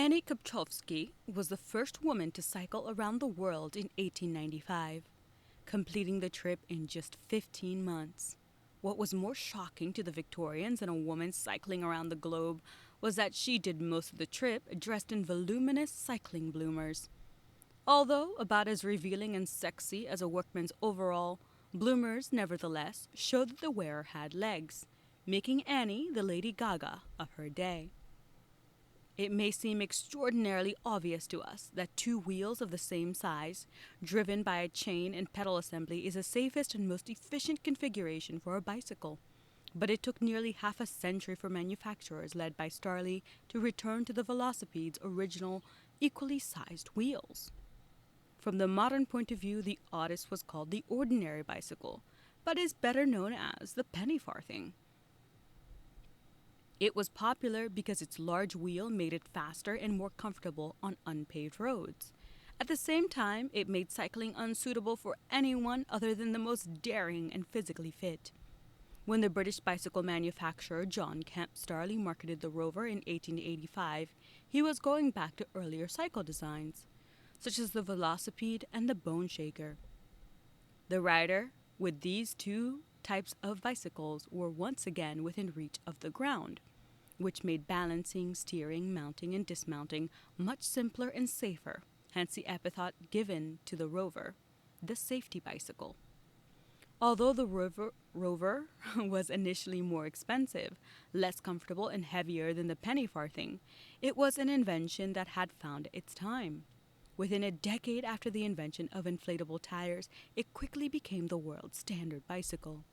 Annie Kopczowski was the first woman to cycle around the world in 1895, completing the trip in just 15 months. What was more shocking to the Victorians than a woman cycling around the globe was that she did most of the trip dressed in voluminous cycling bloomers. Although about as revealing and sexy as a workman's overall, bloomers nevertheless showed that the wearer had legs, making Annie the Lady Gaga of her day. It may seem extraordinarily obvious to us that two wheels of the same size, driven by a chain and pedal assembly, is the safest and most efficient configuration for a bicycle. But it took nearly half a century for manufacturers led by Starley to return to the Velocipede's original, equally sized wheels. From the modern point of view, the oddest was called the ordinary bicycle, but is better known as the penny farthing. It was popular because its large wheel made it faster and more comfortable on unpaved roads. At the same time, it made cycling unsuitable for anyone other than the most daring and physically fit. When the British bicycle manufacturer John Kemp Starley marketed the Rover in 1885, he was going back to earlier cycle designs, such as the Velocipede and the Bone Shaker. The rider with these two types of bicycles were once again within reach of the ground, which made balancing, steering, mounting, and dismounting much simpler and safer, hence the epithet given to the Rover, the safety bicycle. Although the Rover was initially more expensive, less comfortable, and heavier than the penny farthing, it was an invention that had found its time. Within a decade after the invention of inflatable tires, it quickly became the world's standard bicycle.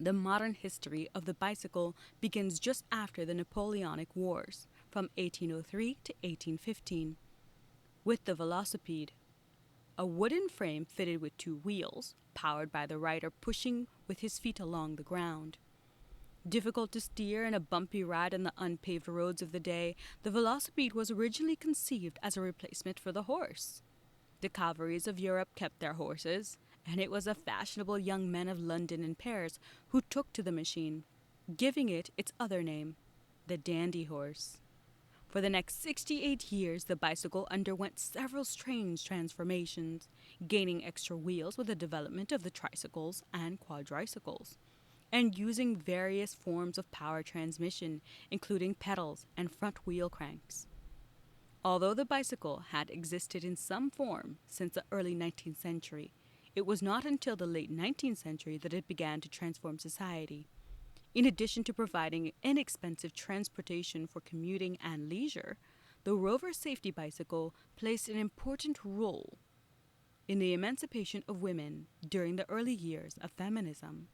The modern history of the bicycle begins just after the Napoleonic Wars, from 1803 to 1815, with the Velocipede, a wooden frame fitted with two wheels, powered by the rider pushing with his feet along the ground. Difficult to steer and a bumpy ride on the unpaved roads of the day, the Velocipede was originally conceived as a replacement for the horse. The cavalries of Europe kept their horses, and it was the fashionable young men of London and Paris who took to the machine, giving it its other name, the dandy horse. For the next 68 years, the bicycle underwent several strange transformations, gaining extra wheels with the development of the tricycles and quadricycles, and using various forms of power transmission, including pedals and front wheel cranks. Although the bicycle had existed in some form since the early 19th century, it was not until the late 19th century that it began to transform society. In addition to providing inexpensive transportation for commuting and leisure, the Rover safety bicycle played an important role in the emancipation of women during the early years of feminism.